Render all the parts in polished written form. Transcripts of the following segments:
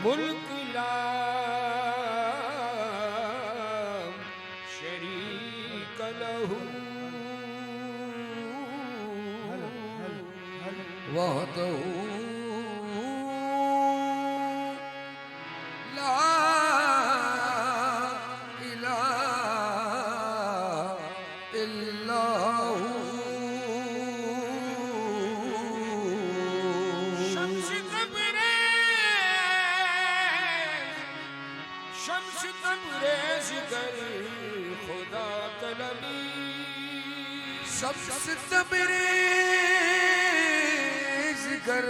मुल्क ला शरीक लहू वहदहू ला इलाहा इल्लहू। शम्स तबरेज़ कर खुदा तलबी, शम्स तबरेज़ कर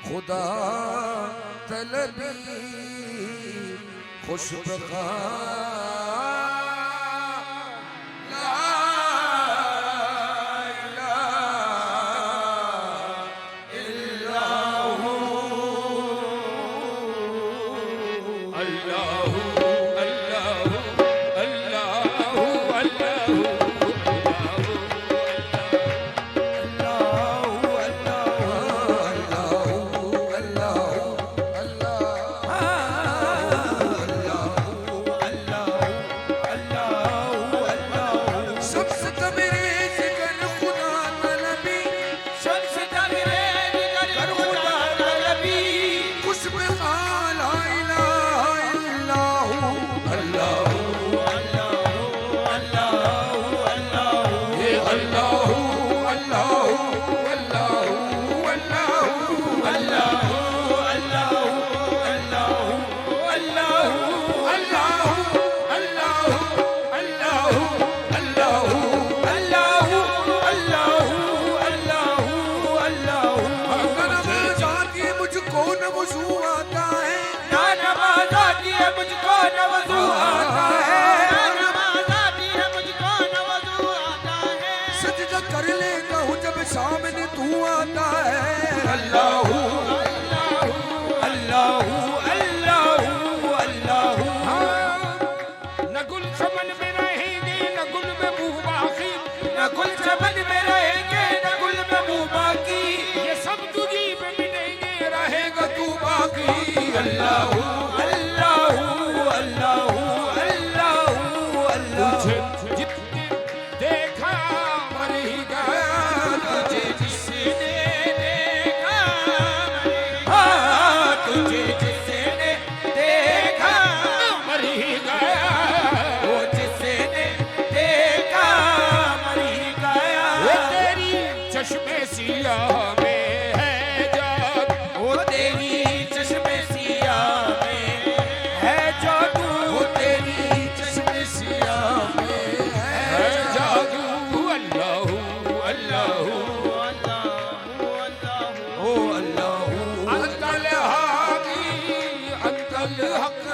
खुदा तलबी, खुशबखा सामने तू आता है। अल्लाहू अल्लाहू अल्लाहू अल्लाहू। न गुल चमन में रहेंगे न गुल में मुँह बाकी, न गुल चमन में रहेंगे न गुल में मुँह बाकी, ये सब तुझी पे मिलेंगे रहेगा तू बाकी। अल्लाहू अल्लाहू अल्लाहू अल्लाहू अल्लाहू। जितने देखा मर ही गया, तुझे जिसने देखा तुझे जिसने देखा मर ही गया, वो जिसने देखा मर ही गया। वो तेरी चश्मे सिया में है जादू, वो तेरी चश्मे सिया में है जादू, वो तेरी चश्मे सिया में है जादू। अल्लाहू अल्लाहू ओ अल्लाहू। अंतल हादी अंतल हक,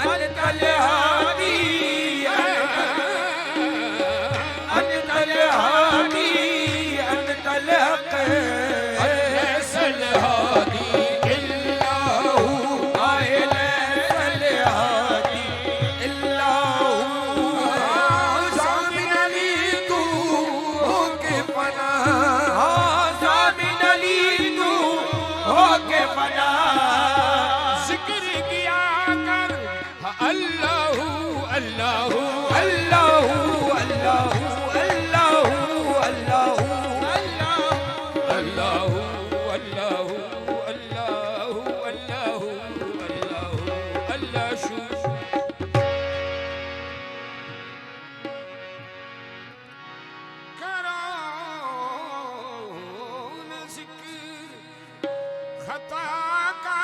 अंतल हादी अंतल हादी अंतल हक, लैसल हादी इल्लाहू, आए लैसल हादी इल्लाहू। ज़ामिन अली तू होके फना, ज़ामिन अली तू होके फना, जिक्र किया कर अल्लाहू अल्लाहू अल्लाहू अल्लाहू अल्लाहू अल्लाहू अल्लाहू अल्लाहू अल्लाहू अल्लाहू अल्लाहू अल्लाह शू। करो न जिक्र खता का,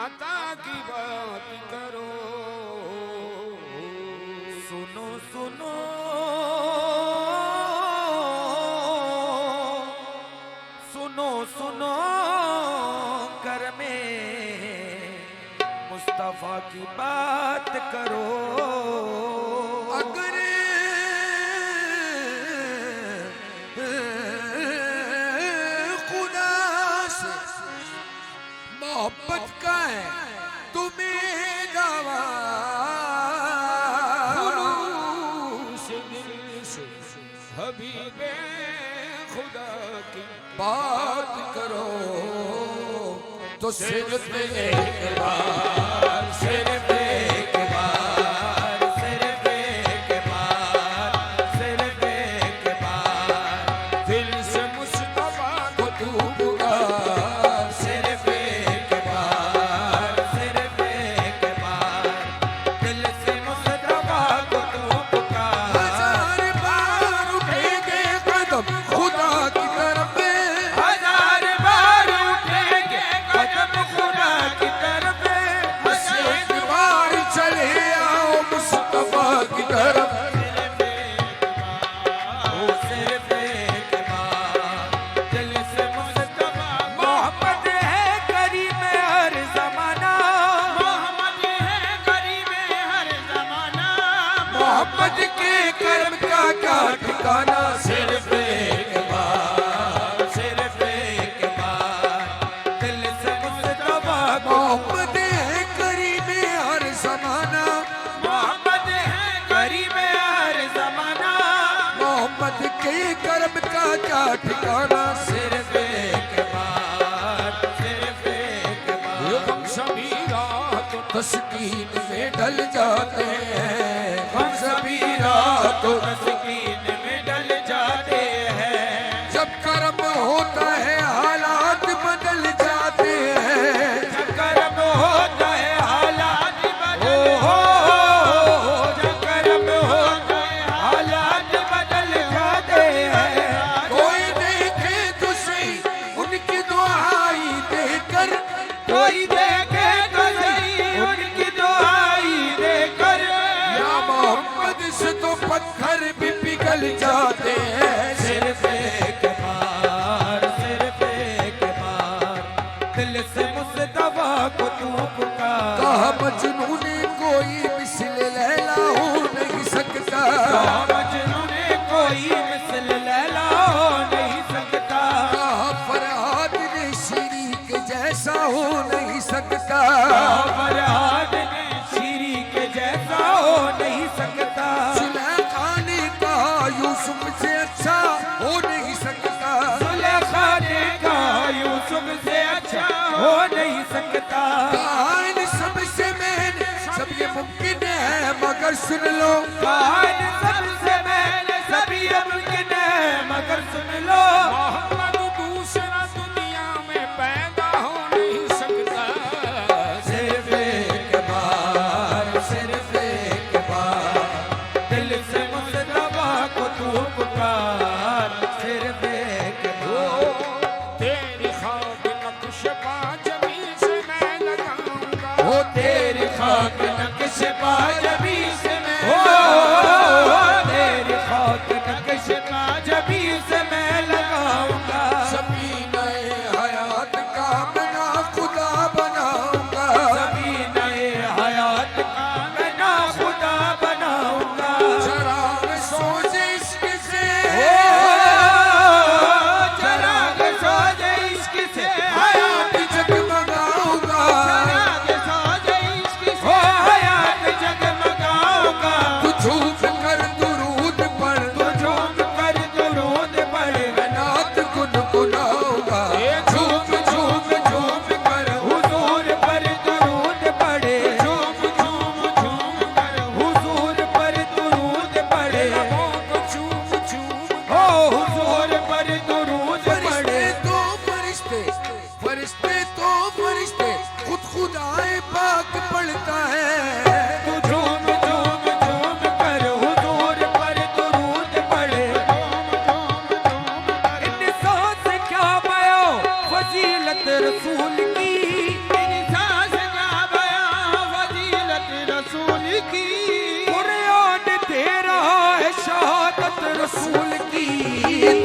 अता की बात करो। सुनो सुनो सुनो सुनो कर में मुस्तफा की बात करो। अगर खुदा से मोहब्बत का है तुम्हें दावा, हबीबे खुदा की बात करो। तो सिर्फ एक बार, सिर्फ एक बार, सिर्फ एक बार, सिर्फ एक बार दिल से मुस्तफा को तू पुकार। सिर्फ एक बार, सिर्फ एक बार दिल से मुस्तफा को तू पुकार। हजार बार उठेंगे कदम खुदा की तरफ, हजार बार उठेंगे कदम खुदा की तरफ, बस एक बार चले आओ मुस्तफा की तरफ। सिर्फ एक बार दिल से मुस्तफा। मोहम्मद है करीम हर जमाना, मोहम्मद है करीम हर जमाना, मोहम्मद के कर्म का क्या ठिकाना। सिर्फ एक बार, सिर्फ एक बार दिल से मुस्तफा। मोहम्मद है करीम हर जमाना, मोहम्मद है करीम हर जमाना, मोहम्मद के कर्म का क्या ठिकाना। सिर्फ एक बार, सिर्फ एक बार हम सभी रातों तस्कीन में ढल जाते हैं, हम सभी रातों तस्कीन में डल जाते हैं। जब कर्म होता है हालात बदल जाते हैं। जब कर्म होता है हालात बदल, जब कर्म होता है हालात बदल जाते हैं। कोई देखे तो सही उनकी दुआई देकर, कोई देखे तो सही उनकी दुआई देकर, या मोहम्मद से तो पत्थर भी पिघल जाते हैं। सिर्फ एक बार, सिर्फ एक बार दिल से मुस्तफा को तू पुकार। कहा मजनू ने कोई मिसल लैला हो नहीं सकता, मजनू ने कोई मिसल लैला हो नहीं सकता। कहा फरहाद ने शीरी के जैसा हो नहीं सकता, फरहाद ने शीरी के जैसा हो नहीं सकता। सुलेखा ने कहा यूसुफ से अच्छा हो नहीं सकता, सुलेखा ने कहा यूसुफ से अच्छा हो नहीं सकता। कहा इन सबसे मैंने सब ये मुमकिन है मगर सुन लो, कान सबसे मैंने सभी मुमकिन है मगर सुन लो। मोहम्मद दूसरा दुनिया में पैदा हो नहीं सकता। सिर्फ एक बार, सिर्फ एक बार दिल से मुस्तफा को तू पुकार। सिर्फ एक बार। तेरी खाक नक्श पा जमीन से मैं लगाऊंगा, हो तेरी खाक नक्श पा जबी से मैं, तेरी खाक नक्श पा जबी से मैं लगाऊंगा। सभी नए हयात का बना खुदा बनाऊंगा, सभी नए हयात का मैं ना खुदा बनाऊंगा। चराग सोचे इश्क से, चराग सोजे इश्क से हयात जगमगाऊंगा, चराग सोजे इश्क से हयात जगमगाऊंगा। तू झूम कर दुरूद पढ़, तू झूम कर दुरूद पढ़, मैं नात गुनगुनाऊंगा। झूम झूम झूम कर हुजूर पर दुरूद पढ़े, झूम झूम झूम कर हुजूर पर दुरूद पढ़े, झूम झूम। हो हुजूर पर दुरूद पढ़े। फरिश्ते फरिश्ते तो फरिश्ते खुद खुदाए पाक पढ़ता है। तू झूम झूम झूम कर हुजूर पर दुरूद पढ़े। इंसान से क्या बयां फजीलत रसूल की, इंसान से क्या बयां फजीलत रसूल की। कुरान दे रहा है शहादत रसूल की।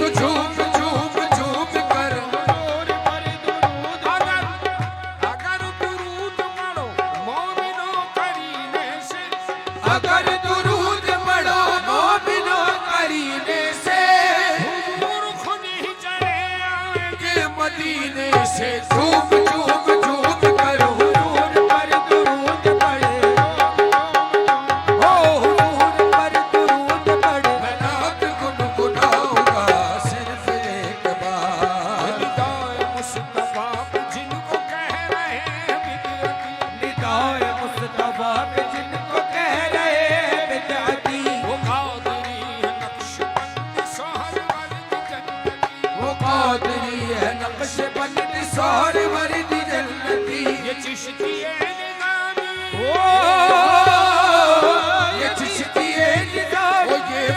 तो झूम झूम झूम कर अगर दुरूद पढ़ो मोमिनो करीने से, अगर दुरूद पढ़ो मोमिनो करीने से, हुजूर खुद ही चले आएंगे के मदीने से। झूम झूम झूम कर हुजूर पर दुरूद पढ़े, हो हुजूर पर दुरूद पढ़े। मैं नात गुनगुनाऊंगा। सिर्फ एक बार निगाह मुस्तफा जिनको कह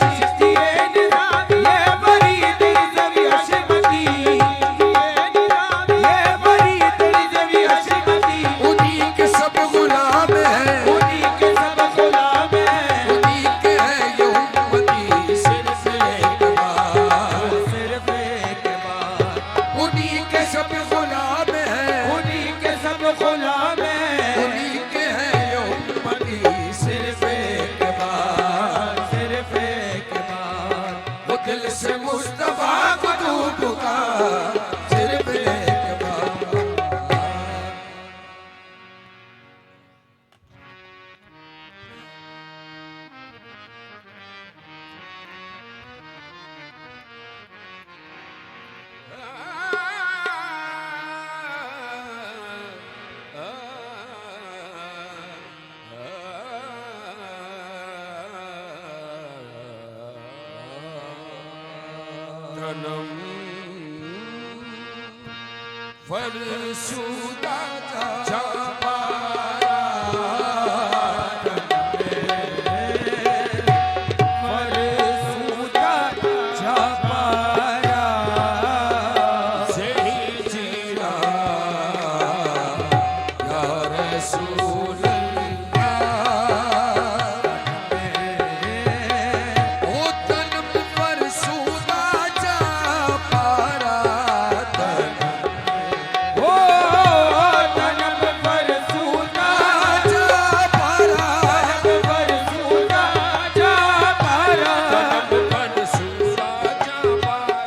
चिश्ती निज़ाम ये फरीद रिज़वी हशमती ये फरीद रिज़वी हशमती उन्हीं के सब गुलाम हैं उन्हीं के सब गुलाम हैं उन्हीं के है ये उम्मती सिर्फ एक बार सिर्फ एक बार उन्हीं के सब गुलाम हैं उन्हीं के सब गुलाम हैं उन्हीं के है ये उम्मती सिर्फ एक बार सिर्फ एक बार वो दिल से मुस्तफा को तू पुकार सिर्फ एक बार जन्म फरशुदा जा फरसूदा छपाया सही जीरा या रसूल अल्लाह ओ तन फरशुदा जा पारा ओ तनब फरसूदा जा पारा फरसूदा जा पारा तन फरशुदा जा पारा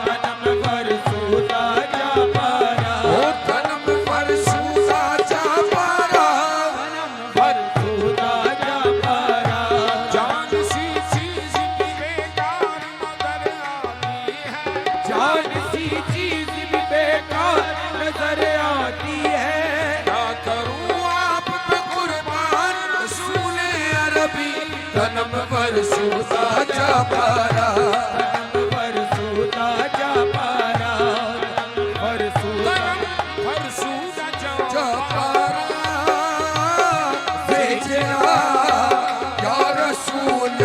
तनब फरसूदा जा पारा ओ तन फरशुदा जा पारा फरसूदा जा पारा जान सी चीज भी बेकार नजर आती है जान सी चीज भी बेकार नजर आती है क्या करूं आप पे कुर्बान रसूल अरबी तनम फरशुदा जा पारा फरसूदा जा पारा फरसूदा फरशुदा जा पारा भेजना या रसूल